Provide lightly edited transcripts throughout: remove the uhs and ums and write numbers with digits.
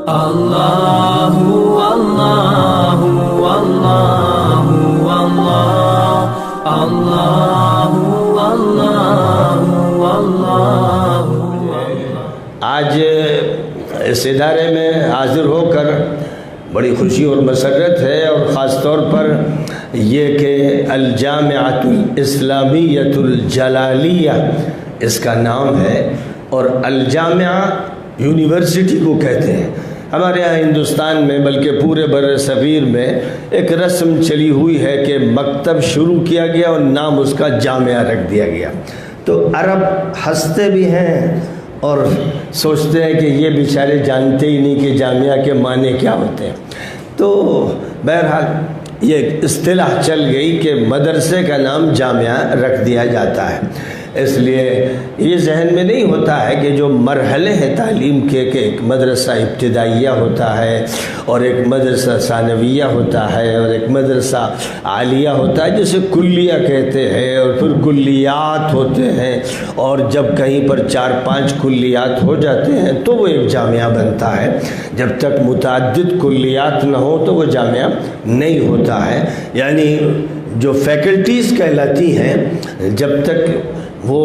اللہ اللہ اللہ اللہ اللہ اللہ۔ آج اس ادارے میں حاضر ہو کر بڑی خوشی اور مسرت ہے، اور خاص طور پر یہ کہ الجامعۃ الاسلامیۃ الجلالیہ اس کا نام ہے، اور الجامعہ یونیورسٹی کو کہتے ہیں۔ ہمارے یہاں ہندوستان میں بلکہ پورے بر صغیر میں ایک رسم چلی ہوئی ہے کہ مکتب شروع کیا گیا اور نام اس کا جامعہ رکھ دیا گیا، تو عرب ہنستے بھی ہیں اور سوچتے ہیں کہ یہ بیچارے جانتے ہی نہیں کہ جامعہ کے معنی کیا ہوتے ہیں۔ تو بہرحال یہ اصطلاح چل گئی کہ مدرسے کا نام جامعہ رکھ دیا جاتا ہے، اس لیے یہ ذہن میں نہیں ہوتا ہے کہ جو مرحلے ہیں تعلیم کے، کہ ایک مدرسہ ابتدائیہ ہوتا ہے اور ایک مدرسہ ثانویہ ہوتا ہے اور ایک مدرسہ عالیہ ہوتا ہے جسے کلیہ کہتے ہیں، اور پھر کلیات ہوتے ہیں، اور جب کہیں پر 4-5 کلیات ہو جاتے ہیں تو وہ ایک جامعہ بنتا ہے۔ جب تک متعدد کلیات نہ ہو تو وہ جامعہ نہیں ہوتا ہے، یعنی جو فیکلٹیز کہلاتی ہیں جب تک وہ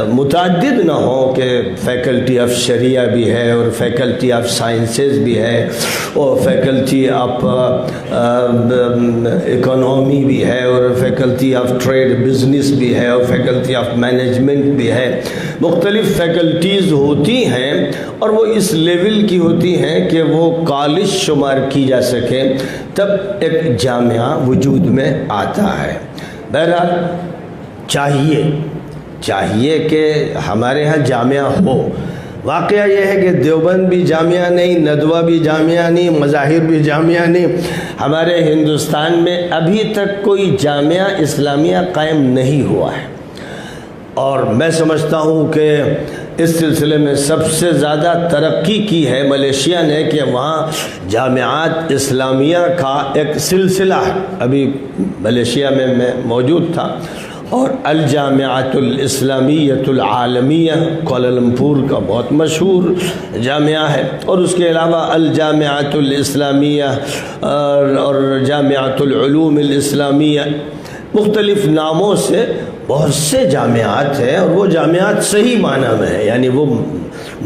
متعدد نہ ہو، کہ فیکلٹی آف شریعہ بھی ہے اور فیکلٹی آف سائنسز بھی ہے اور فیکلٹی آف اکنامی بھی ہے اور فیکلٹی آف ٹریڈ بزنس بھی ہے اور فیکلٹی آف مینجمنٹ بھی ہے، مختلف فیکلٹیز ہوتی ہیں، اور وہ اس لیول کی ہوتی ہیں کہ وہ کالج شمار کی جا سکے، تب ایک جامعہ وجود میں آتا ہے۔ بہرحال چاہیے کہ ہمارے ہاں جامعہ ہو۔ واقعہ یہ ہے کہ دیوبند بھی جامعہ نہیں، ندوہ بھی جامعہ نہیں، مظاہر بھی جامعہ نہیں، ہمارے ہندوستان میں ابھی تک کوئی جامعہ اسلامیہ قائم نہیں ہوا ہے، اور میں سمجھتا ہوں کہ اس سلسلے میں سب سے زیادہ ترقی کی ہے ملیشیا نے، کہ وہاں جامعات اسلامیہ کا ایک سلسلہ ہے۔ ابھی ملیشیا میں موجود تھا، اور الجامعۃ الاسلامیۃ العالمیہ کوالالمپور کا بہت مشہور جامعہ ہے، اور اس کے علاوہ الجامعۃ الاسلامیہ اور جامعۃ العلوم الاسلامیہ، مختلف ناموں سے بہت سے جامعات ہیں، اور وہ جامعات صحیح معنی میں ہیں، یعنی وہ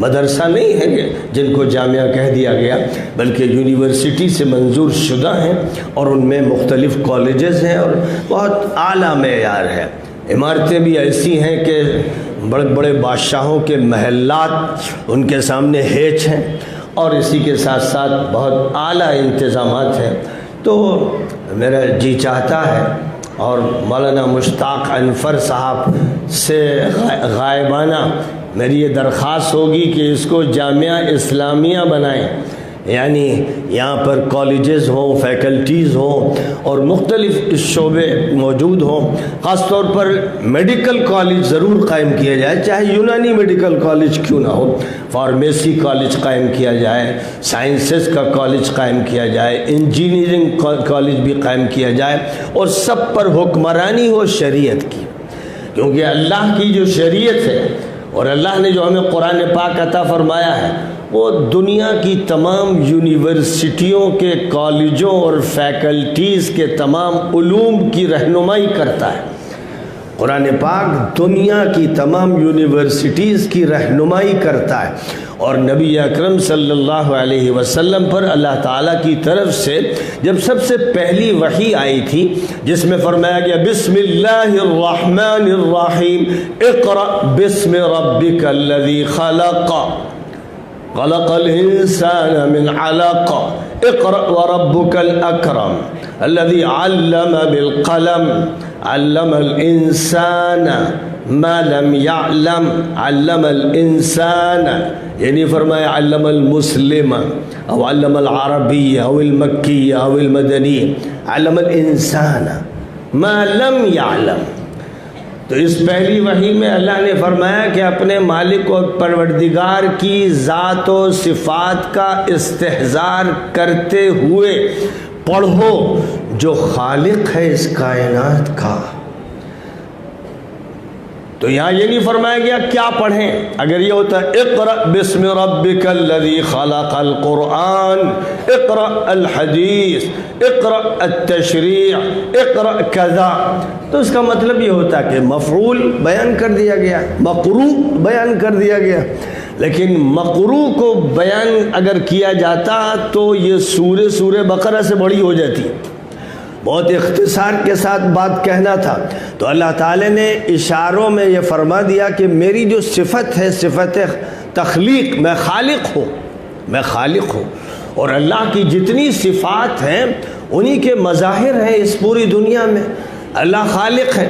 مدرسہ نہیں ہے کہ جن کو جامعہ کہہ دیا گیا، بلکہ یونیورسٹی سے منظور شدہ ہیں، اور ان میں مختلف کالجز ہیں اور بہت اعلیٰ معیار ہے۔ عمارتیں بھی ایسی ہیں کہ بڑے بڑے بادشاہوں کے محلات ان کے سامنے ہیچ ہیں، اور اسی کے ساتھ ساتھ بہت اعلیٰ انتظامات ہیں۔ تو میرا جی چاہتا ہے، اور مولانا مشتاق انفر صاحب سے غائبانہ میری یہ درخواست ہوگی کہ اس کو جامعہ اسلامیہ بنائیں، یعنی یہاں پر کالجز ہوں، فیکلٹیز ہوں، اور مختلف شعبے موجود ہوں۔ خاص طور پر میڈیکل کالج ضرور قائم کیا جائے، چاہے یونانی میڈیکل کالج کیوں نہ ہو، فارمیسی کالج قائم کیا جائے، سائنسز کا کالج قائم کیا جائے، انجینئرنگ کالج بھی قائم کیا جائے، اور سب پر حکمرانی ہو شریعت کی، کیونکہ اللہ کی جو شریعت ہے اور اللہ نے جو ہمیں قرآن پاک عطا فرمایا ہے، وہ دنیا کی تمام یونیورسٹیوں کے کالجوں اور فیکلٹیز کے تمام علوم کی رہنمائی کرتا ہے۔ قرآن پاک دنیا کی تمام یونیورسٹیز کی رہنمائی کرتا ہے، اور نبی اکرم صلی اللہ علیہ وسلم پر اللہ تعالیٰ کی طرف سے جب سب سے پہلی وحی آئی تھی، جس میں فرمایا گیا بسم اللہ الرحمن الرحیم اقرأ بسم ربک الذی خلق خلق الانسان من علق اقرأ وربک الاکرم الذی علم بالقلم علم الانسان ما لم يعلم علم الانسان، یعنی فرمایا علم المسلم او علم العربی او المکی او المدنی، علم الانسان ما لم يعلم۔ تو اس پہلی وحی میں اللہ نے فرمایا کہ اپنے مالک و پروردگار کی ذات و صفات کا استحضار کرتے ہوئے پڑھو جو خالق ہے اس کائنات کا، تو یہاں یہ نہیں فرمایا گیا کیا پڑھیں. اگر یہ ہوتا اقرأ بسم ربک الذی خلق القرآن، اقرأ الحدیث، اقرأ التشریع، اقرأ کذا، تو اس کا مطلب یہ ہوتا کہ مفعول بیان کر دیا گیا، مقروء بیان کر دیا گیا. لیکن مقروء کو بیان اگر کیا جاتا تو یہ سورہ بقرہ سے بڑی ہو جاتی، بہت اختصار کے ساتھ بات کہنا تھا. تو اللہ تعالی نے اشاروں میں یہ فرما دیا کہ میری جو صفت ہے صفت تخلیق، میں خالق ہوں، اور اللہ کی جتنی صفات ہیں انہی کے مظاہر ہیں اس پوری دنیا میں. اللہ خالق ہے.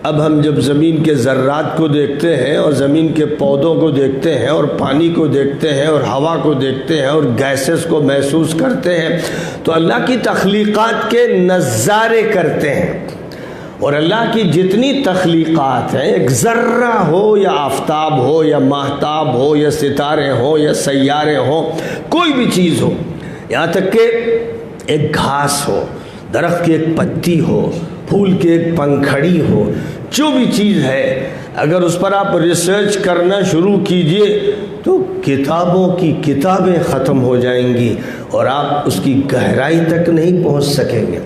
اب ہم جب زمین کے ذرات کو دیکھتے ہیں اور زمین کے پودوں کو دیکھتے ہیں اور پانی کو دیکھتے ہیں اور ہوا کو دیکھتے ہیں اور گیسز کو محسوس کرتے ہیں تو اللہ کی تخلیقات کے نظارے کرتے ہیں. اور اللہ کی جتنی تخلیقات ہیں، ایک ذرہ ہو یا آفتاب ہو یا ماہتاب ہو یا ستارے ہوں یا سیارے ہوں، کوئی بھی چیز ہو، یہاں تک کہ ایک گھاس ہو، درخت کی ایک پتی ہو، پھول کی ایک پنکھڑی ہو، جو بھی چیز ہے اگر اس پر آپ ریسرچ کرنا شروع کیجئے تو کتابوں کی کتابیں ختم ہو جائیں گی اور آپ اس کی گہرائی تک نہیں پہنچ سکیں گے.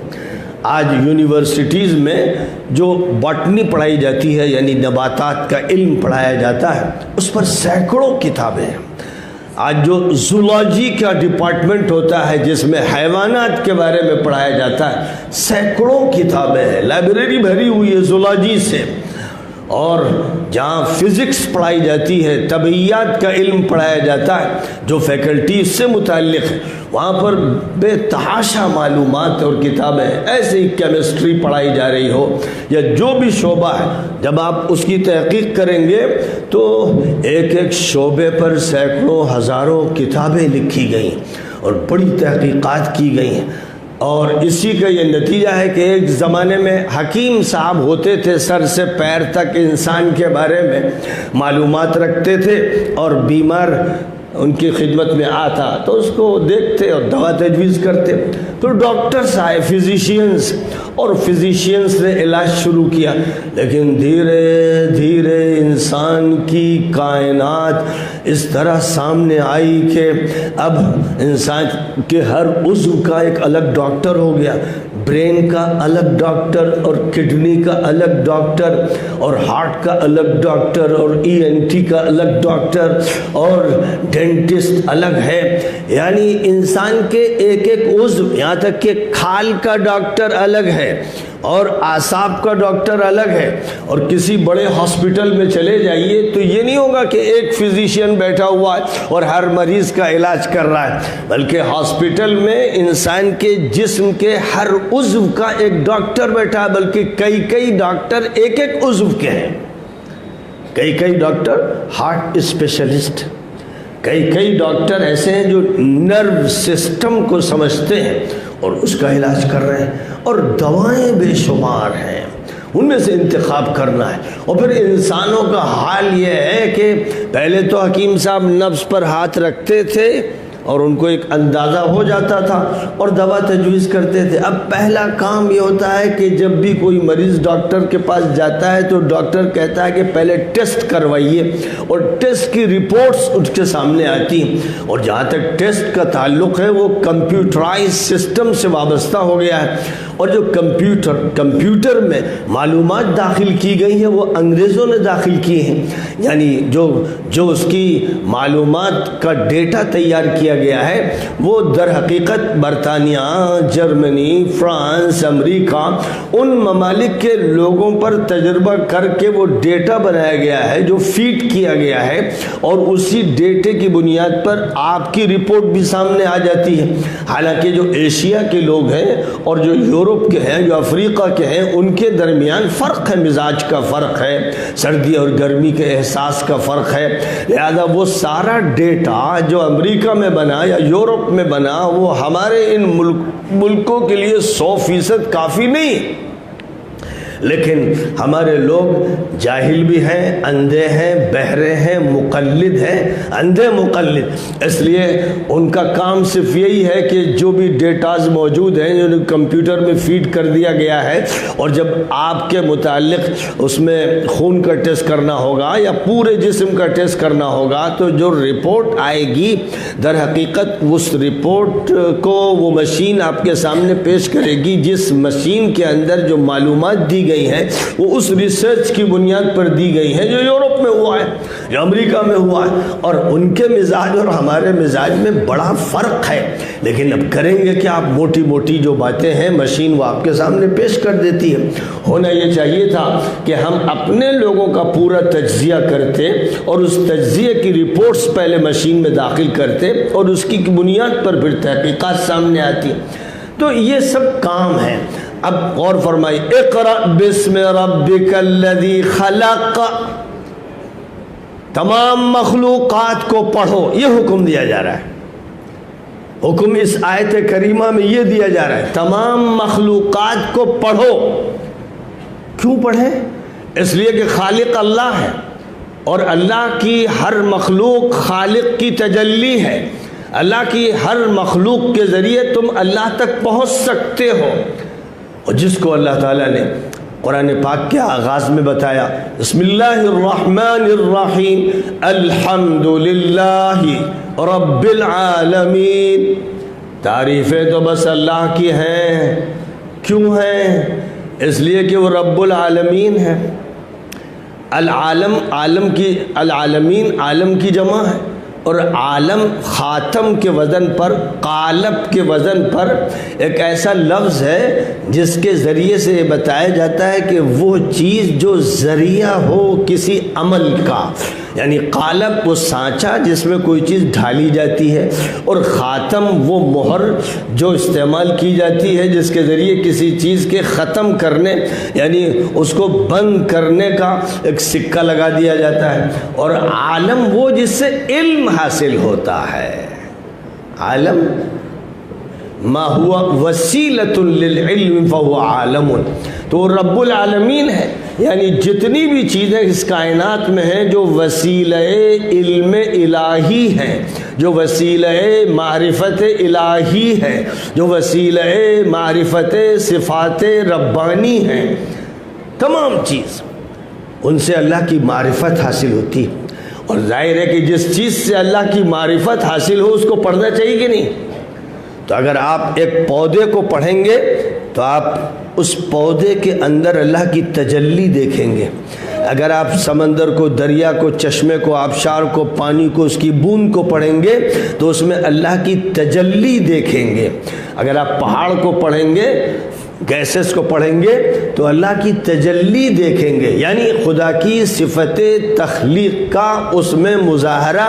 آج یونیورسٹیز میں جو باٹنی پڑھائی جاتی ہے، یعنی نباتات کا علم پڑھایا جاتا ہے، اس پر سینکڑوں کتابیں ہیں. آج جو زولوجی کا ڈپارٹمنٹ ہوتا ہے جس میں حیوانات کے بارے میں پڑھایا جاتا ہے، سینکڑوں کتابیں ہیں، لائبریری بھری ہوئی ہے زولوجی سے. اور جہاں فزکس پڑھائی جاتی ہے، طبعیات کا علم پڑھایا جاتا ہے، جو فیکلٹی اس سے متعلق ہے، وہاں پر بے تحاشا معلومات اور کتابیں ہیں. ایسے ہی کیمسٹری پڑھائی جا رہی ہو یا جو بھی شعبہ ہے، جب آپ اس کی تحقیق کریں گے تو ایک ایک شعبے پر سینکڑوں ہزاروں کتابیں لکھی گئیں اور بڑی تحقیقات کی گئی ہیں. اور اسی کا یہ نتیجہ ہے کہ ایک زمانے میں حکیم صاحب ہوتے تھے، سر سے پیر تک انسان کے بارے میں معلومات رکھتے تھے، اور بیمار ان کی خدمت میں آتا تو اس کو دیکھتے اور دوا تجویز کرتے. تو ڈاکٹرز آئے، فزیشینز، اور فزیشینز نے علاج شروع کیا. لیکن دھیرے دھیرے انسان کی کائنات اس طرح سامنے آئی کہ اب انسان کے ہر عضو کا ایک الگ ڈاکٹر ہو گیا. برین کا الگ ڈاکٹر، اور کڈنی کا الگ ڈاکٹر، اور ہارٹ کا الگ ڈاکٹر، اور ENT کا الگ ڈاکٹر، اور ڈینٹسٹ الگ ہے. یعنی انسان کے ایک ایک عضو، یہاں تک کہ کھال کا ڈاکٹر الگ ہے اور اعصاب کا ڈاکٹر الگ ہے. اور کسی بڑے ہاسپٹل میں چلے جائیے تو یہ نہیں ہوگا کہ ایک فزیشین بیٹھا ہوا ہے اور ہر مریض کا علاج کر رہا ہے، بلکہ ہاسپٹل میں انسان کے جسم کے ہر عضو کا ایک ڈاکٹر بیٹھا ہے، بلکہ کئی ڈاکٹر ایک ایک عضو کے ہیں. کئی ڈاکٹر ہارٹ اسپیشلسٹ، کئی ڈاکٹر ایسے ہیں جو نرو سسٹم کو سمجھتے ہیں اور اس کا علاج کر رہے ہیں. اور دوائیں بے شمار ہیں، ان میں سے انتخاب کرنا ہے. اور پھر انسانوں کا حال یہ ہے کہ پہلے تو حکیم صاحب نبض پر ہاتھ رکھتے تھے اور ان کو ایک اندازہ ہو جاتا تھا اور دوا تجویز کرتے تھے. اب پہلا کام یہ ہوتا ہے کہ جب بھی کوئی مریض ڈاکٹر کے پاس جاتا ہے تو ڈاکٹر کہتا ہے کہ پہلے ٹیسٹ کروائیے، اور ٹیسٹ کی رپورٹس اس کے سامنے آتی ہیں. اور جہاں تک ٹیسٹ کا تعلق ہے وہ کمپیوٹرائز سسٹم سے وابستہ ہو گیا ہے. اور جو کمپیوٹر میں معلومات داخل کی گئی ہیں وہ انگریزوں نے داخل کی ہیں. یعنی جو اس کی معلومات کا ڈیٹا تیار کیا گیا ہے وہ در حقیقت برطانیہ، جرمنی، فرانس، امریکہ، ان ممالک کے لوگوں پر تجربہ کر کے وہ ڈیٹا بنایا گیا ہے جو فیڈ کیا گیا ہے، اور اسی ڈیٹے کی بنیاد پر آپ کی رپورٹ بھی سامنے آ جاتی ہے. حالانکہ جو ایشیا کے لوگ ہیں اور جو یورپ کے ہیں، جو افریقہ کے ہیں، ان کے درمیان فرق ہے، مزاج کا فرق ہے، سردی اور گرمی کے احساس کا فرق ہے. لہذا وہ سارا ڈیٹا جو امریکہ میں بنا یا یورپ میں بنا وہ ہمارے ان ملکوں کے لیے 100% کافی نہیں. لیکن ہمارے لوگ جاہل بھی ہیں، اندھے ہیں، بہرے ہیں، مقلد ہیں، اندھے مقلد. اس لیے ان کا کام صرف یہی ہے کہ جو بھی ڈیٹاز موجود ہیں جو کمپیوٹر میں فیڈ کر دیا گیا ہے، اور جب آپ کے متعلق اس میں خون کا ٹیسٹ کرنا ہوگا یا پورے جسم کا ٹیسٹ کرنا ہوگا تو جو رپورٹ آئے گی در حقیقت اس رپورٹ کو وہ مشین آپ کے سامنے پیش کرے گی. جس مشین کے اندر جو معلومات دی گئی ہیں وہ اس ریسرچ کی بنیاد پر دی گئی ہیں جو یورپ میں ہوا ہے، جو امریکہ میں ہوا ہے، اور ان کے مزاج اور ہمارے مزاج میں بڑا فرق ہے. لیکن اب کریں گے کہ آپ موٹی موٹی جو باتیں ہیں مشین وہ آپ کے سامنے پیش کر دیتی ہے. ہونا یہ چاہیے تھا کہ ہم اپنے لوگوں کا پورا تجزیہ کرتے اور اس تجزیے کی رپورٹس پہلے مشین میں داخل کرتے اور اس کی بنیاد پر پھر تحقیقات سامنے آتی. تو یہ سب کام ہے. اب غور فرمائی، اقرأ بسم ربک الذی خلق، تمام مخلوقات کو پڑھو، یہ حکم دیا جا رہا ہے. حکم اس آیت کریمہ میں یہ دیا جا رہا ہے تمام مخلوقات کو پڑھو. کیوں پڑھیں؟ اس لیے کہ خالق اللہ ہے اور اللہ کی ہر مخلوق خالق کی تجلی ہے. اللہ کی ہر مخلوق کے ذریعے تم اللہ تک پہنچ سکتے ہو. اور جس کو اللہ تعالیٰ نے قرآن پاک کے آغاز میں بتایا، بسم اللہ الرحمن الرحیم، الحمد للہ رب العالمین، تعریفیں تو بس اللہ کی ہیں. کیوں ہیں؟ اس لیے کہ وہ رب العالمین ہے. العالم، العالمین عالم کی جمع ہے، اور عالم خاتم کے وزن پر، قالب کے وزن پر ایک ایسا لفظ ہے جس کے ذریعے سے بتایا جاتا ہے کہ وہ چیز جو ذریعہ ہو کسی عمل کا، یعنی قالب وہ سانچہ جس میں کوئی چیز ڈھالی جاتی ہے، اور خاتم وہ مہر جو استعمال کی جاتی ہے جس کے ذریعے کسی چیز کے ختم کرنے یعنی اس کو بند کرنے کا ایک سکہ لگا دیا جاتا ہے. اور عالم وہ جس سے علم حاصل ہوتا ہے. عالم ما ہوا وسیلۃ للعلم فهو عالم، تو وہ رب العالمین ہے. یعنی جتنی بھی چیزیں اس کائنات میں ہیں جو وسیلہ علم الہی ہیں، جو وسیلہ معرفت الہی ہے، جو وسیلہ معرفت صفات ربانی ہیں، تمام چیز ان سے اللہ کی معرفت حاصل ہوتی. اور ظاہر ہے کہ جس چیز سے اللہ کی معرفت حاصل ہو اس کو پڑھنا چاہیے کہ نہیں؟ تو اگر آپ ایک پودے کو پڑھیں گے تو آپ اس پودے کے اندر اللہ کی تجلی دیکھیں گے. اگر آپ سمندر کو، دریا کو، چشمے کو، آبشار کو، پانی کو، اس کی بوند کو پڑھیں گے تو اس میں اللہ کی تجلی دیکھیں گے. اگر آپ پہاڑ کو پڑھیں گے، گیسز کو پڑھیں گے تو اللہ کی تجلی دیکھیں گے، یعنی خدا کی صفت تخلیق کا اس میں مظاہرہ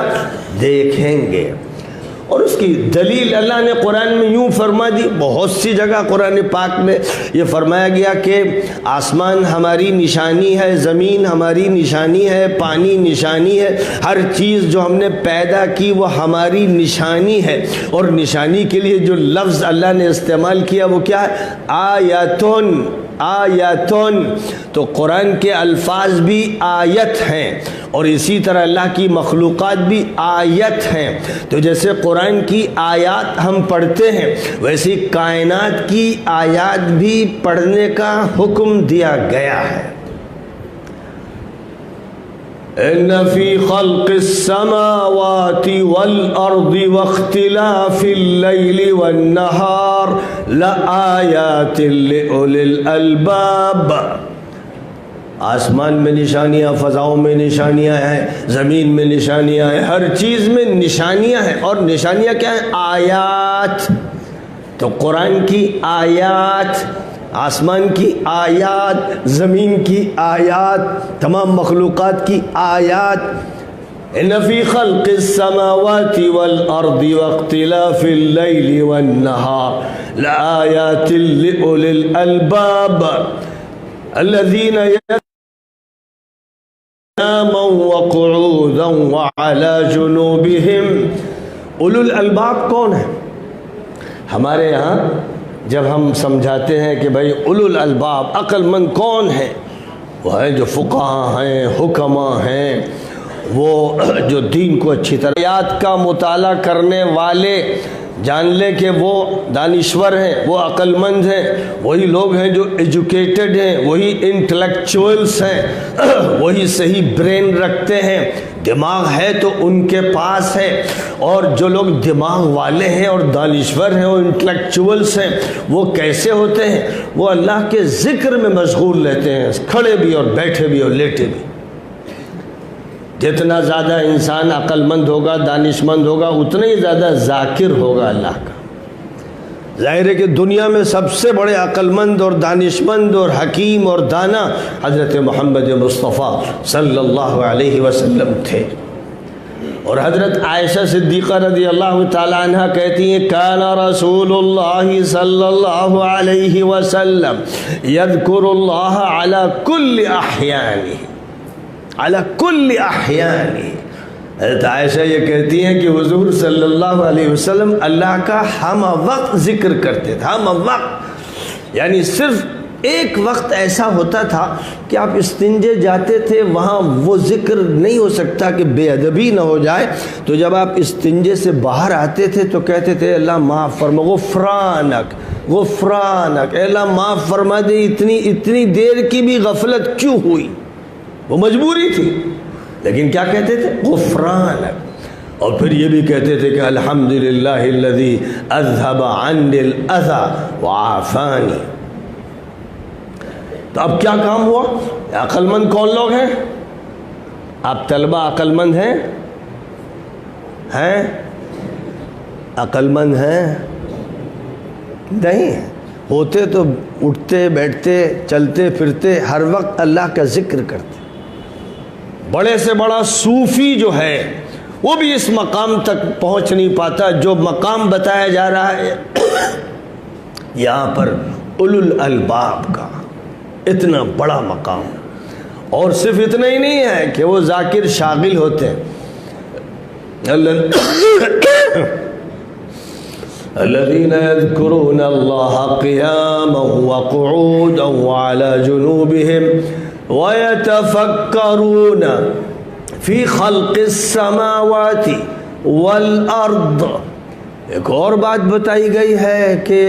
دیکھیں گے. اور اس کی دلیل اللہ نے قرآن میں یوں فرما دی. بہت سی جگہ قرآن پاک میں یہ فرمایا گیا کہ آسمان ہماری نشانی ہے، زمین ہماری نشانی ہے، پانی نشانی ہے، ہر چیز جو ہم نے پیدا کی وہ ہماری نشانی ہے. اور نشانی کے لیے جو لفظ اللہ نے استعمال کیا وہ کیا ہے؟ آیاتن. آیاتن، تو قرآن کے الفاظ بھی آیت ہیں اور اسی طرح اللہ کی مخلوقات بھی آیت ہیں. تو جیسے قرآن کی آیات ہم پڑھتے ہیں ویسی کائنات کی آیات بھی پڑھنے کا حکم دیا گیا ہے. ان فی خلق السماوات والارض واختلاف اللیل والنہار لآیات لأولی الالباب. آسمان میں نشانیاں، فضاؤں میں نشانیاں ہیں، زمین میں نشانیاں ہیں، ہر چیز میں نشانیاں ہیں. اور نشانیاں کیا ہیں؟ آیات. تو قرآن کی آیات، آسمان کی آیات، زمین کی آیات، تمام مخلوقات کی آیات. ان فی خلق السماوات والارض واختلاف اللیل والنہار لآیات لأولی الالباب الذین ناما وقعودا وعلى جنوبهم. اولو الالباب کون ہے؟ ہمارے یہاں جب ہم سمجھاتے ہیں کہ بھائی اولو الالباب عقل مند کون ہے، وہ ہیں جو فقہا ہیں، حکما ہیں، وہ جو دین کو اچھی طرح آیات کا مطالعہ کرنے والے، جان لے کہ وہ دانشور ہیں، وہ عقل مند ہیں، وہی لوگ ہیں جو ایجوکیٹڈ ہیں، وہی انٹلیکچوئلس ہیں، وہی صحیح برین رکھتے ہیں، دماغ ہے تو ان کے پاس ہے۔ اور جو لوگ دماغ والے ہیں اور دانشور ہیں اور انٹلیکچوئلس ہیں، وہ کیسے ہوتے ہیں؟ وہ اللہ کے ذکر میں مشغول رہتے ہیں، کھڑے بھی اور بیٹھے بھی اور لیٹے بھی۔ جتنا زیادہ انسان عقل مند ہوگا، دانش مند ہوگا، اتنا ہی زیادہ ذاکر ہوگا اللہ کا۔ ظاہر ہے کہ دنیا میں سب سے بڑے عقل مند اور دانش مند اور حکیم اور دانا حضرت محمد مصطفیٰ صلی اللہ علیہ وسلم تھے۔ اور حضرت عائشہ صدیقہ رضی اللہ تعالی عنہ کہتی ہیں کان رسول اللہ صلی اللہ علیہ وسلم یذکر اللہ علی کل احیانہ، علی کل احیانہ۔ حضرت عائشہ یہ کہتی ہیں کہ حضور صلی اللہ علیہ وسلم اللہ کا ہم وقت ذکر کرتے تھے، ہم وقت، یعنی صرف ایک وقت ایسا ہوتا تھا کہ آپ استنجے جاتے تھے، وہاں وہ ذکر نہیں ہو سکتا کہ بے ادبی نہ ہو جائے، تو جب آپ استنجے سے باہر آتے تھے تو کہتے تھے اللہ معاف فرما، غفرانک غفرانک، اے اللہ معاف فرما دے، اتنی دیر کی بھی غفلت کیوں ہوئی؟ وہ مجبوری تھی، لیکن کیا کہتے تھے؟ غفرانک۔ اور پھر یہ بھی کہتے تھے کہ الحمدللہ الذی اذھب عنی الاذی وعافانی۔ تو اب کیا کام ہوا؟ عقل مند کون لوگ ہیں؟ آپ طلبہ عقل مند ہیں؟ عقل مند ہیں؟ نہیں ہوتے تو اٹھتے بیٹھتے چلتے پھرتے ہر وقت اللہ کا ذکر کرتے۔ بڑے سے بڑا صوفی جو ہے وہ بھی اس مقام تک پہنچ نہیں پاتا جو مقام بتایا جا رہا ہے یہاں پر اولو الالباب کا، اتنا بڑا مقام۔ اور صرف اتنا ہی نہیں ہے کہ وہ ذاکر شاغل ہوتے ہیں، الذين يذكرون الله قياما وقعودا وعلى جنوبهم ويتفكرون في خلق السماوات والارض۔ ایک اور بات بتائی گئی ہے کہ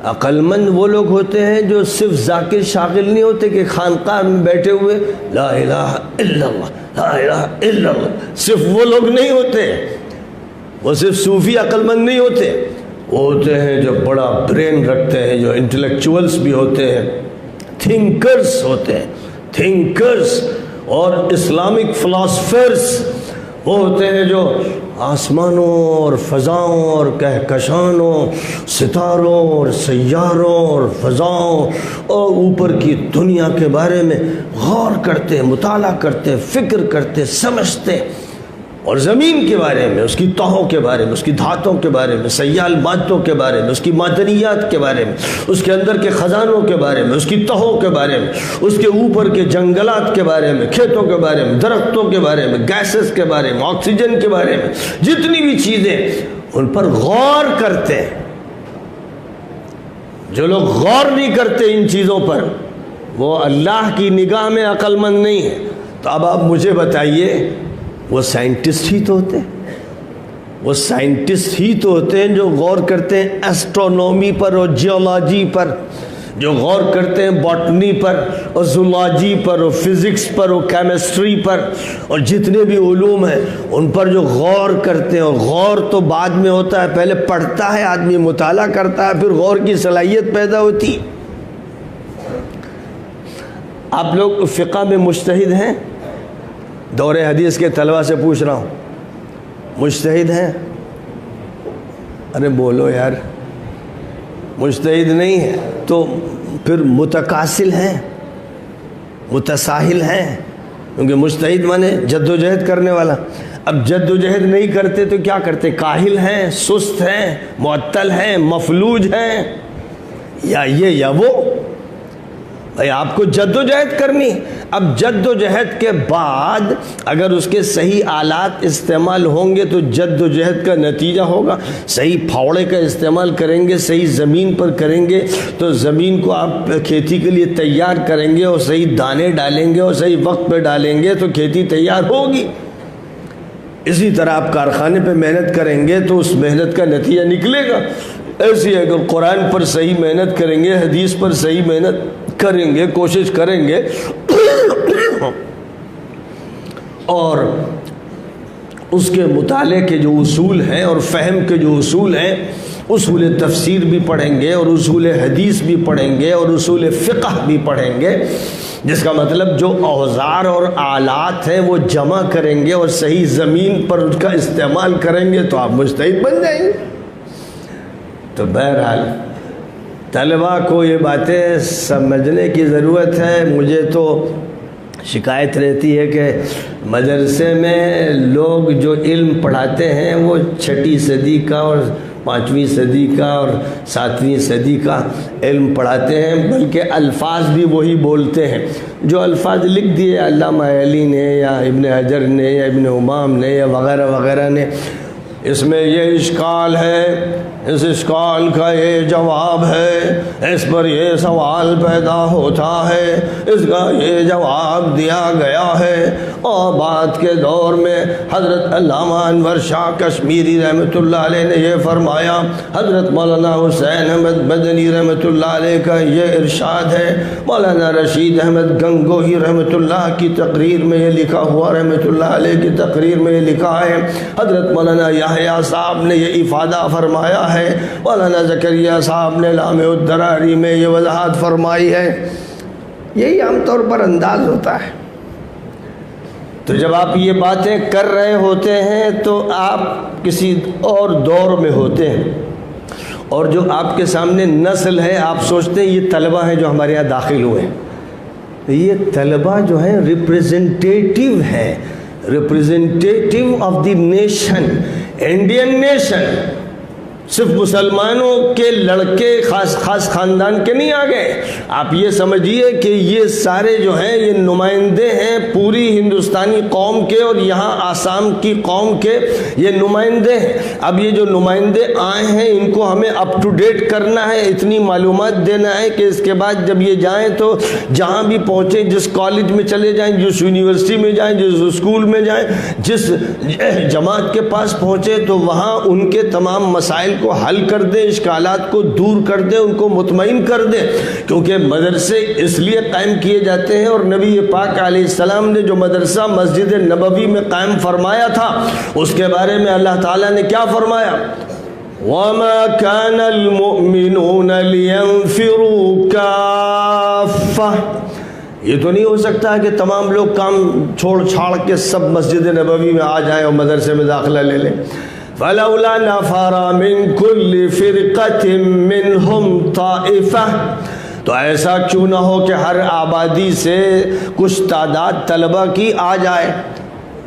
عقل مند وہ لوگ ہوتے ہیں جو صرف ذاکر شاغل نہیں ہوتے کہ خانقاہ میں بیٹھے ہوئے لا الہ الا اللہ لا الہ الا اللہ، صرف وہ لوگ نہیں ہوتے، وہ صرف صوفی عقل مند نہیں ہوتے، وہ ہوتے ہیں جو بڑا برین رکھتے ہیں، جو انٹلیکچوئلس بھی ہوتے ہیں، تھنکرز ہوتے ہیں، تھنکرز اور اسلامک فلاسفرز، وہ ہوتے ہیں جو آسمانوں اور فضاؤں اور کہکشانوں، ستاروں اور سیاروں اور فضاؤں اور اوپر کی دنیا کے بارے میں غور کرتے، مطالعہ کرتے، فکر کرتے، سمجھتے، اور زمین کے بارے میں، اس کی تہوں کے بارے میں، اس کی دھاتوں کے بارے میں، سیال مادوں کے بارے میں، اس کی معدنیات کے بارے میں، اس کے اندر کے خزانوں کے بارے میں، اس کی تہوں کے بارے میں، اس کے اوپر کے جنگلات کے بارے میں، کھیتوں کے بارے میں، درختوں کے بارے میں، گیسز کے بارے میں، آکسیجن کے بارے میں، جتنی بھی چیزیں ان پر غور کرتے ہیں۔ جو لوگ غور نہیں کرتے ان چیزوں پر وہ اللہ کی نگاہ میں عقل مند نہیں ہے۔ تو اب آپ مجھے بتائیے، وہ سائنٹسٹ ہی تو ہوتے ہیں، وہ سائنٹسٹ ہی تو ہوتے ہیں جو غور کرتے ہیں ایسٹرونومی پر اور جیولوجی پر، جو غور کرتے ہیں باٹنی پر اور زولاجی پر اور فزکس پر اور کیمسٹری پر اور جتنے بھی علوم ہیں ان پر جو غور کرتے ہیں۔ اور غور تو بعد میں ہوتا ہے، پہلے پڑھتا ہے آدمی، مطالعہ کرتا ہے، پھر غور کی صلاحیت پیدا ہوتی۔ آپ لوگ فقہ میں مجتہد ہیں؟ دور حدیث کے طلبہ سے پوچھ رہا ہوں، مجتہد ہیں؟ ارے بولو یار، مجتہد نہیں ہے تو پھر متکاسل ہیں، متساہل ہیں، کیونکہ مجتہد مانے جد و جہد کرنے والا۔ اب جد و جہد نہیں کرتے تو کیا کرتے؟ کاہل ہیں، سست ہیں، معطل ہیں، مفلوج ہیں، یا یہ یا وہ۔ بھائی آپ کو جد و جہد کرنی ہے. اب جد و جہد کے بعد اگر اس کے صحیح آلات استعمال ہوں گے تو جد و جہد کا نتیجہ ہوگا. صحیح پھاوڑے کا استعمال کریں گے, صحیح زمین پر کریں گے تو زمین کو آپ کھیتی کے لیے تیار کریں گے, اور صحیح دانے ڈالیں گے اور صحیح وقت پہ ڈالیں گے تو کھیتی تیار ہوگی. اسی طرح آپ کارخانے پہ محنت کریں گے تو اس محنت کا نتیجہ نکلے گا. ایسی اگر قرآن پر صحیح محنت کریں گے, حدیث پر صحیح محنت کریں گے, کوشش کریں گے اور اس کے مطالعے کے جو اصول ہیں اور فہم کے جو اصول ہیں, اصول تفسیر بھی پڑھیں گے اور اصول حدیث بھی پڑھیں گے اور اصول فقہ بھی پڑھیں گے, جس کا مطلب جو اوزار اور آلات ہیں وہ جمع کریں گے اور صحیح زمین پر اس کا استعمال کریں گے تو آپ مجتہد بن جائیں گے. تو بہرحال طلباء کو یہ باتیں سمجھنے کی ضرورت ہے. مجھے تو شکایت رہتی ہے کہ مدرسے میں لوگ جو علم پڑھاتے ہیں وہ 6 صدی کا اور 5ویں صدی کا اور 7ویں صدی کا علم پڑھاتے ہیں, بلکہ الفاظ بھی وہی بولتے ہیں جو الفاظ لکھ دیے علامہ علی نے یا ابن حجر نے یا ابن امام نے یا وغیرہ وغیرہ نے. اس میں یہ اشکال ہے, اس اشکال کا یہ جواب ہے, اس پر یہ سوال پیدا ہوتا ہے, اس کا یہ جواب دیا گیا ہے. اور بعد کے دور میں حضرت علامہ انور شاہ کشمیری رحمۃ اللہ علیہ نے یہ فرمایا, حضرت مولانا حسین احمد مدنی رحمۃ اللہ علیہ کا یہ ارشاد ہے, مولانا رشید احمد گنگوہی رحمۃ اللہ کی تقریر میں یہ لکھا ہوا, رحمۃ اللہ علیہ کی تقریر میں یہ لکھا ہے, حضرت مولانا یحییٰ صاحب نے یہ افادہ فرمایا ہے, مولانا زکریا صاحب نے لامع الدراری میں یہ وضاحت فرمائی ہے. یہی عام طور پر انداز ہوتا ہے. تو جب آپ یہ باتیں کر رہے ہوتے ہیں تو آپ کسی اور دور میں ہوتے ہیں, اور جو آپ کے سامنے نسل ہے آپ سوچتے ہیں یہ طلبہ ہیں جو ہمارے یہاں داخل ہوئے ہیں. یہ طلبہ جو ہیں ریپریزنٹیٹیو ہیں, representative of the nation, Indian nation. صرف مسلمانوں کے لڑکے خاص خاندان کے نہیں آ گئے. آپ یہ سمجھیے کہ یہ سارے جو ہیں یہ نمائندے ہیں پوری ہندوستانی قوم کے, اور یہاں آسام کی قوم کے یہ نمائندے ہیں. اب یہ جو نمائندے آئے ہیں ان کو ہمیں اپ ٹو ڈیٹ کرنا ہے, اتنی معلومات دینا ہے کہ اس کے بعد جب یہ جائیں تو جہاں بھی پہنچیں, جس کالج میں چلے جائیں, جس یونیورسٹی میں جائیں, جس اسکول میں جائیں, جس جماعت کے پاس پہنچے تو وہاں ان کے تمام مسائل کو حل کر دیں, اشکالات کو دور کر دیں, ان کو مطمئن کر دیں. کیونکہ مدرسے اس لیے قائم کیے جاتے ہیں, اور نبی پاک علیہ السلام نے جو مدرسہ مسجد نبوی میں قائم فرمایا تھا اس کے بارے میں اللہ تعالیٰ نے کیا فرمایا, وَمَا كَانَ الْمُؤْمِنُونَ لِيَنْفِرُوا كَافَّةً. یہ تو نہیں ہو سکتا کہ تمام لوگ کام چھوڑ چھاڑ کے سب مسجد نبوی میں آ جائیں اور مدرسے میں داخلہ لے لیں. فَلَوْلَا نَفَرَ مِن كُلِّ فِرْقَةٍ مِّنْهُمْ طَائِفَةٌ. تو ایسا کیوں نہ ہو کہ ہر آبادی سے کچھ تعداد طلبہ کی آ جائے.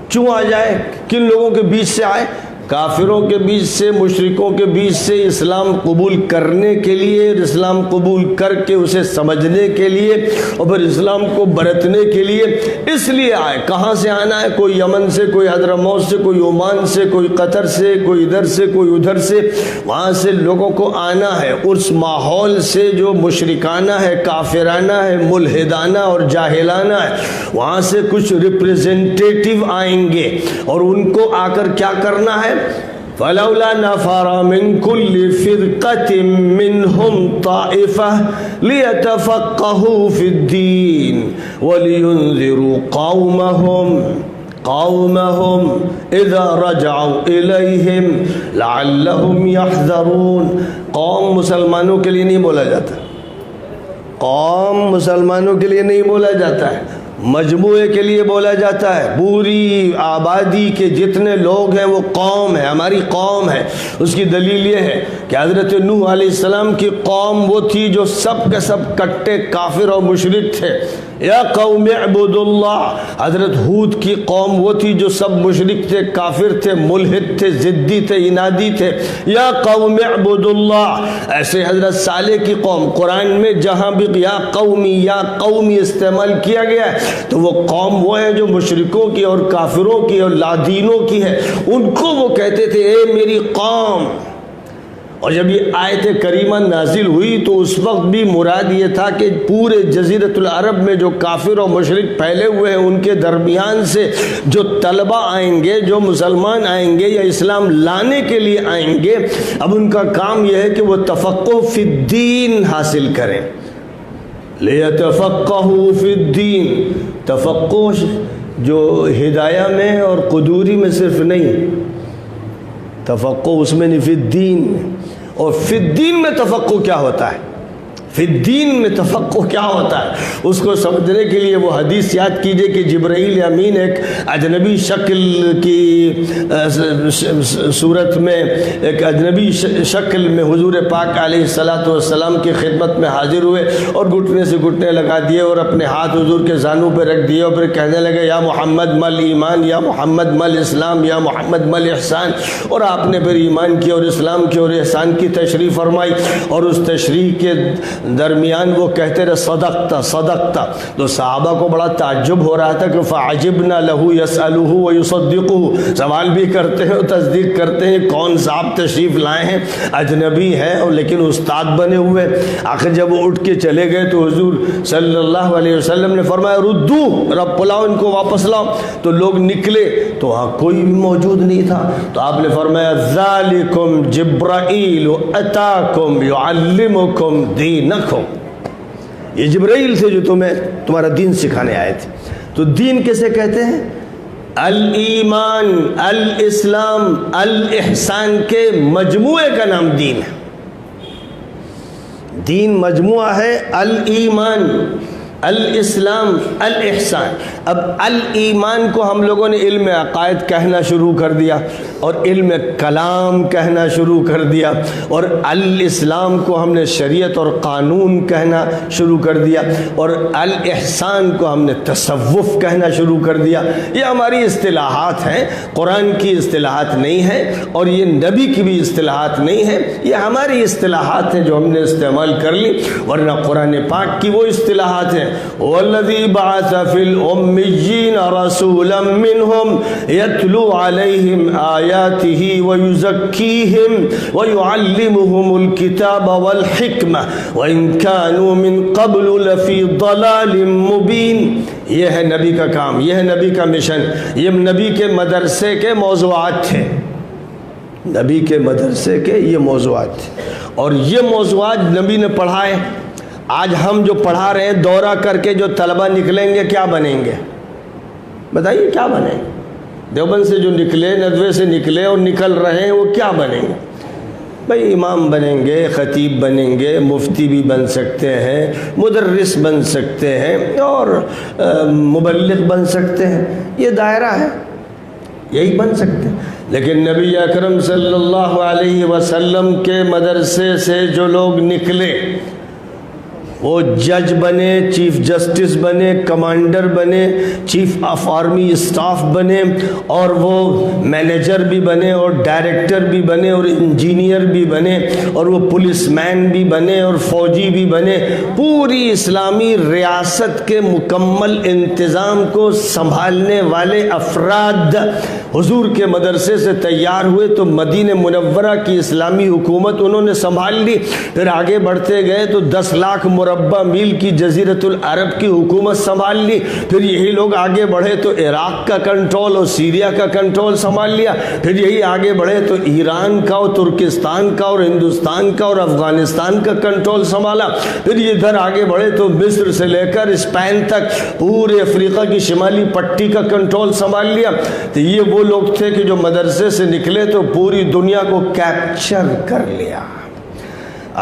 کیوں آ جائے؟ کن لوگوں کے بیچ سے آئے؟ کافروں کے بیچ سے, مشرکوں کے بیچ سے, اسلام قبول کرنے کے لیے, اسلام قبول کر کے اسے سمجھنے کے لیے اور پھر اسلام کو برتنے کے لیے. اس لیے آئے. کہاں سے آنا ہے؟ کوئی یمن سے, کوئی حضرموت سے, کوئی عمان سے, کوئی قطر سے, کوئی ادھر سے, کوئی ادھر سے. وہاں سے لوگوں کو آنا ہے. اس ماحول سے جو مشرکانہ ہے, کافرانہ ہے, ملحدانہ اور جاہلانہ ہے, وہاں سے کچھ ریپریزنٹیٹیو آئیں گے اور ان کو آ کر کیا کرنا ہے, فَلَوْلَا نَفَرَ مِن كُلِّ فِرْقَةٍ مِّنْهُمْ طَائِفَةٌ لِيَتَفَقَّهُوا فِي الدِّينِ وَلِيُنذِرُوا قَوْمَهُمْ إِذَا رَجَعُوا إِلَيْهِمْ لَعَلَّهُمْ يَحْذَرُونَ. قوم مسلمانوں کے لیے نہیں بولا جاتا, قوم مسلمانوں کے لیے نہیں بولا جاتا ہے, مجموعے کے لیے بولا جاتا ہے. پوری آبادی کے جتنے لوگ ہیں وہ قوم ہے, ہماری قوم ہے. اس کی دلیل یہ ہے کہ کہ حضرت نوح علیہ السلام کی قوم وہ تھی جو سب کے سب کٹے کافر اور مشرک تھے. یا قوم اعبدوا اللہ. حضرت ہود کی قوم وہ تھی جو سب مشرک تھے، کافر تھے، ملحد تھے، ضدی تھے، انادی تھے. یا قوم اعبدوا اللہ. ایسے حضرت صالح کی قوم، قرآن میں جہاں بھی یا قومی استعمال کیا گیا ہے تو وہ قوم وہ ہے جو مشرکوں کی اور کافروں کی اور لادینوں کی ہے. ان کو وہ کہتے تھے اے میری قوم. اور جب یہ آیت کریمہ نازل ہوئی تو اس وقت بھی مراد یہ تھا کہ پورے جزیرۃ العرب میں جو کافر اور مشرک پھیلے ہوئے ہیں ان کے درمیان سے جو طلبہ آئیں گے، جو مسلمان آئیں گے یا اسلام لانے کے لیے آئیں گے، اب ان کا کام یہ ہے کہ وہ تفقہ فی الدین حاصل کریں. لِيَتَفَقَّهُوا فِي الدِّينِ. تفقہ جو ہدایہ میں اور قدوری میں صرف نہیں، تفقہ اس میں نہیں، فی الدین. اور فی الدین میں تفقہ کیا ہوتا ہے، فی الدین میں تفقہ کیا ہوتا ہے، اس کو سمجھنے کے لیے وہ حدیث یاد کیجئے کہ جبرائیل امین ایک اجنبی شکل کی صورت میں، ایک اجنبی شکل میں حضور پاک علیہ السلام کی خدمت میں حاضر ہوئے اور گھٹنے سے گھٹنے لگا دیے اور اپنے ہاتھ حضور کے زانوں پہ رکھ دیے اور پھر کہنے لگے یا محمد مل ایمان، یا محمد مل اسلام، یا محمد مل احسان. اور آپ نے پھر ایمان کی اور اسلام کی اور احسان کی تشریح فرمائی اور اس تشریح کے درمیان وہ کہتے رہے صدقتا صدقتا. تو صحابہ کو بڑا تعجب ہو رہا تھا کہ فعجبنا لہو یسألہ ویصدقہ. سوال بھی کرتے ہیں اور تصدیق کرتے ہیں کون صاحب تشریف لائے ہیں، اجنبی ہیں اور لیکن استاد بنے ہوئے. آخر جب وہ اٹھ کے چلے گئے تو حضور صلی اللہ علیہ وسلم نے فرمایا ردو، رب پلاؤ، ان کو واپس لاؤ. تو لوگ نکلے تو وہاں کوئی بھی موجود نہیں تھا. تو آپ نے فرمایا ذالکم جبرائیل اتاکم یعلمکم دینکم. یہ جبرائیل سے جو تمہارا دین سکھانے آئے تھے. تو دین کیسے کہتے ہیں؟ الایمان، الاسلام، الاحسان کے مجموعے کا نام دین ہے. دین مجموعہ ہے، الایمان، الاسلام، الاحسان. اب الایمان کو ہم لوگوں نے علم عقائد کہنا شروع کر دیا اور علم کلام کہنا شروع کر دیا، اور الاسلام کو ہم نے شریعت اور قانون کہنا شروع کر دیا، اور الاحسان کو ہم نے تصوف کہنا شروع کر دیا. یہ ہماری اصطلاحات ہیں، قرآن کی اصطلاحات نہیں ہیں اور یہ نبی کی بھی اصطلاحات نہیں ہیں. یہ ہماری اصطلاحات ہیں جو ہم نے استعمال کر لی، ورنہ قرآن پاک کی وہ اصطلاحات ہیں. وَالَّذِي بَعَثَ فِي الْأُمِّيِّينَ رَسُولًا مِّنْهُمْ يَتْلُو عَلَيْهِمْ آيَاتِهِ وَيُزَكِّيهِمْ وَيُعَلِّمُهُمُ الْكِتَابَ وَالْحِكْمَةَ وَإِنْ كَانُوا مِنْ قَبْلُ لَفِي ضَلَالٍ مُّبِينٍ. یہ ہے نبی کا کام، یہ ہے نبی کا مشن. یہ نبی کے مدرسے کے موضوعات تھے، نبی کے مدرسے کے یہ موضوعات تھے، اور یہ موضوعات نبی نے پڑھائے. آج ہم جو پڑھا رہے ہیں دورہ کر کے جو طلبہ نکلیں گے کیا بنیں گے؟ بتائیے کیا بنیں گے؟ دیوبند سے جو نکلے، ندوے سے نکلے اور نکل رہے ہیں وہ کیا بنیں گے؟ بھائی امام بنیں گے، خطیب بنیں گے، مفتی بھی بن سکتے ہیں، مدرس بن سکتے ہیں اور مبلغ بن سکتے ہیں. یہ دائرہ ہے، یہی بن سکتے ہیں. لیکن نبی اکرم صلی اللہ علیہ وسلم کے مدرسے سے جو لوگ نکلے وہ جج بنے، چیف جسٹس بنے، کمانڈر بنے، چیف آف آرمی اسٹاف بنے، اور وہ مینیجر بھی بنے اور ڈائریکٹر بھی بنے اور انجینئر بھی بنے اور وہ پولیس مین بھی بنے اور فوجی بھی بنے. پوری اسلامی ریاست کے مکمل انتظام کو سنبھالنے والے افراد حضور کے مدرسے سے تیار ہوئے. تو مدینہ منورہ کی اسلامی حکومت انہوں نے سنبھال لی. پھر آگے بڑھتے گئے تو 10 لاکھ مربع میل کی جزیرۃ العرب کی حکومت سنبھال لی. پھر یہی لوگ آگے بڑھے تو عراق کا کنٹرول اور سیریا کا کنٹرول سنبھال لیا. پھر یہی آگے بڑھے تو ایران کا اور ترکستان کا اور ہندوستان کا اور افغانستان کا کنٹرول سنبھالا. پھر یہ ادھر آگے بڑھے تو مصر سے لے کر اسپین تک پورے افریقہ کی شمالی پٹی کا کنٹرول سنبھال لیا. تو یہ وہ لوگ تھے کہ جو مدرسے سے نکلے تو پوری دنیا کو کیپچر کر لیا.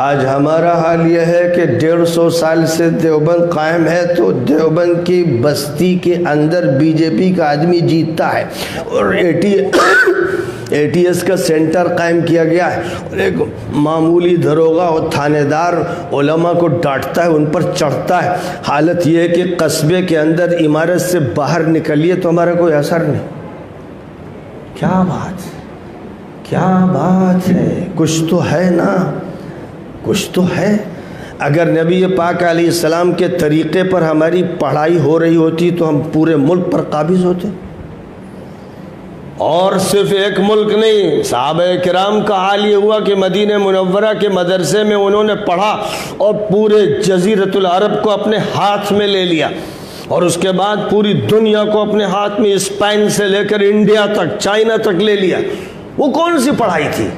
آج ہمارا حال یہ ہے کہ 150 سال سے دیوبند قائم ہے تو دیوبند کی بستی کے اندر بی جے پی کا آدمی جیتتا ہے اور ATS کا سینٹر قائم کیا گیا ہے، اور ایک معمولی دھروغہ اور تھانے دار علماء کو ڈانٹتا ہے، ان پر چڑھتا ہے۔ حالت یہ ہے کہ قصبے کے اندر عمارت سے باہر نکلیے تو ہمارا کوئی اثر نہیں۔ کیا بات ہے، کیا بات ہے، کچھ تو ہے نا، کچھ تو ہے۔ اگر نبی پاک علیہ السلام کے طریقے پر ہماری پڑھائی ہو رہی ہوتی تو ہم پورے ملک پر قابض ہوتے، اور صرف ایک ملک نہیں، صحابہ کرام کا حال یہ ہوا کہ مدینہ منورہ کے مدرسے میں انہوں نے پڑھا اور پورے جزیرۃ العرب کو اپنے ہاتھ میں لے لیا، اور اس کے بعد پوری دنیا کو اپنے ہاتھ میں، اسپین سے لے کر انڈیا تک، چائنا تک لے لیا۔ وہ کون سی پڑھائی تھی؟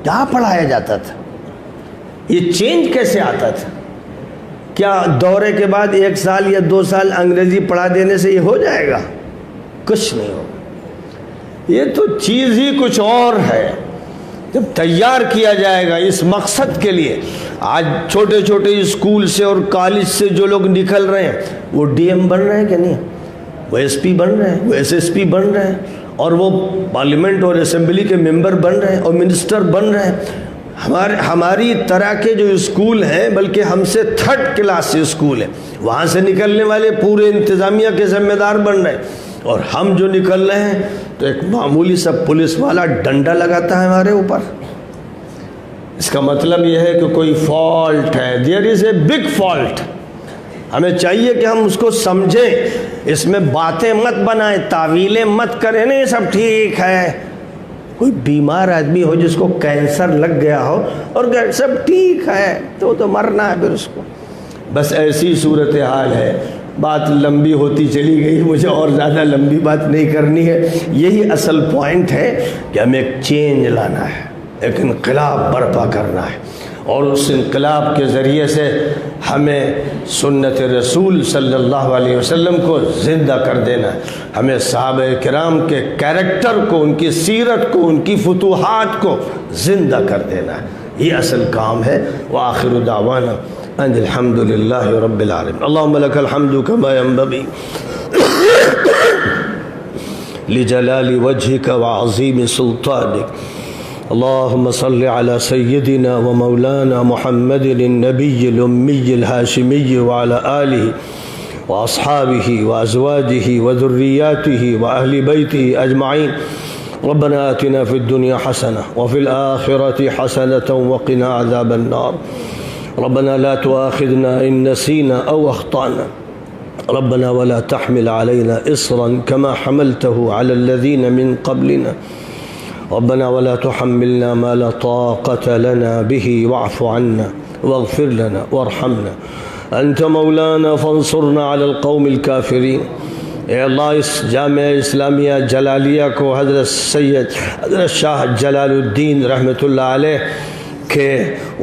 کیا پڑھایا جاتا تھا؟ یہ چینج کیسے آتا تھا؟ کیا دورے کے بعد 1 سال یا 2 سال انگریزی پڑھا دینے سے یہ ہو جائے گا؟ کچھ نہیں ہوگا۔ یہ تو چیز ہی کچھ اور ہے۔ جب تیار کیا جائے گا اس مقصد کے لیے، آج چھوٹے چھوٹے اسکول سے اور کالج سے جو لوگ نکل رہے ہیں وہ DM بن رہے ہیں کہ نہیں؟ وہ SP بن رہے ہیں، وہ SSP بن رہے ہیں، اور وہ پارلیمنٹ اور اسمبلی کے ممبر بن رہے ہیں، اور منسٹر بن رہے ہیں۔ ہماری طرح کے جو اسکول ہیں، بلکہ ہم سے 3rd کلاس اسکول ہیں، وہاں سے نکلنے والے پورے انتظامیہ کے ذمہ دار بن رہے ہیں، اور ہم جو نکل رہے ہیں تو ایک معمولی سا پولیس والا ڈنڈا لگاتا ہے ہمارے اوپر۔ اس کا مطلب یہ ہے کہ کوئی فالٹ ہے، دیر از اے بگ فالٹ۔ ہمیں چاہیے کہ ہم اس کو سمجھیں، اس میں باتیں مت بنائیں، تعویلیں مت کریں، نہیں سب ٹھیک ہے۔ کوئی بیمار آدمی ہو جس کو کینسر لگ گیا ہو اور سب ٹھیک ہے تو مرنا ہے پھر اس کو۔ بس ایسی صورتحال ہے۔ بات لمبی ہوتی چلی گئی، مجھے اور زیادہ لمبی بات نہیں کرنی ہے۔ یہی اصل پوائنٹ ہے کہ ہمیں ایک چینج لانا ہے، ایک انقلاب برپا کرنا ہے، اور اس انقلاب کے ذریعے سے ہمیں سنت رسول صلی اللہ علیہ وسلم کو زندہ کر دینا ہے۔ ہمیں صحابہ کرام کے کیریکٹر کو، ان کی سیرت کو، ان کی فتوحات کو زندہ کر دینا ہے۔ یہ اصل کام ہے۔ وآخر دعوانا ان الحمد للہ رب العالمین۔ اللہم لک الحمد کما ینبغی لجلال وجہک وعظیم سلطانک۔ اللهم صل على سيدنا ومولانا محمد النبي الأمي الهاشمي وعلى آله وأصحابه وأزواجه وذرياته وأهل بيته أجمعين۔ ربنا آتنا في الدنيا حسنة وفي الآخرة حسنة وقنا عذاب النار۔ ربنا لا تؤاخذنا إن نسينا أو أخطأنا، ربنا ولا تحمل علينا إصرا كما حملته على الذين من قبلنا، ربنا ولا تحملنا ما لا طاقة لنا به واعف عنا واغفر لنا وارحمنا أنت مولانا فانصرنا على القوم الكافرين۔ اے اللہ، اس جامعہ اسلامیہ جلالیہ کو حضرت شاہ جلال الدین رحمۃ اللہ علیہ کے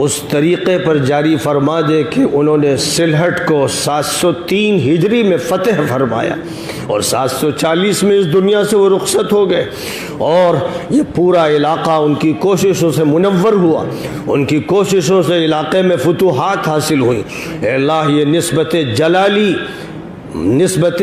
اس طریقے پر جاری فرما دے کہ انہوں نے سلہٹ کو 703 ہجری میں فتح فرمایا، اور 740 میں اس دنیا سے وہ رخصت ہو گئے، اور یہ پورا علاقہ ان کی کوششوں سے منور ہوا، ان کی کوششوں سے علاقے میں فتوحات حاصل ہوئیں۔ اے اللہ، یہ نسبت جلالی، نسبت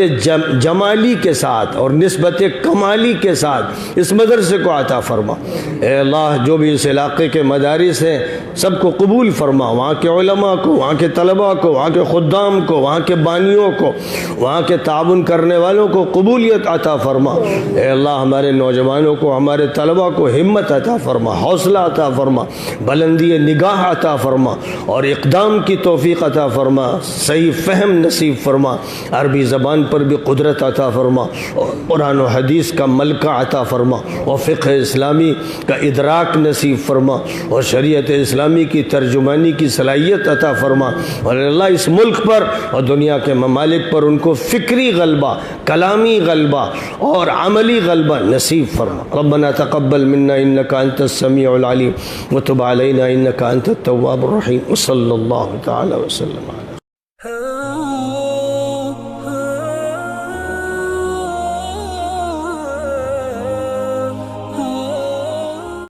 جمالی کے ساتھ اور نسبت کمالی کے ساتھ اس مدرسے کو عطا فرما۔ اے اللہ، جو بھی اس علاقے کے مدارس ہیں سب کو قبول فرما، وہاں کے علماء کو، وہاں کے طلباء کو، وہاں کے خدام کو، وہاں کے بانیوں کو، وہاں کے تعاون کرنے والوں کو قبولیت عطا فرما۔ اے اللہ، ہمارے نوجوانوں کو، ہمارے طلباء کو ہمت عطا فرما، حوصلہ عطا فرما، بلندی نگاہ عطا فرما، اور اقدام کی توفیق عطا فرما، صحیح فہم نصیب فرما، عربی زبان پر بھی قدرت عطا فرما، اور قرآن و حدیث کا ملکہ عطا فرما، اور فقہ اسلامی کا ادراک نصیب فرما، اور شریعت اسلامی کی ترجمانی کی صلاحیت عطا فرما، اور اللہ اس ملک پر اور دنیا کے ممالک پر ان کو فکری غلبہ، کلامی غلبہ اور عملی غلبہ نصیب فرما۔ ربنا تقبل منا انك انت السميع العليم وتب علينا انك انت التواب الرحيم، وصلى الله تعالى وسلم على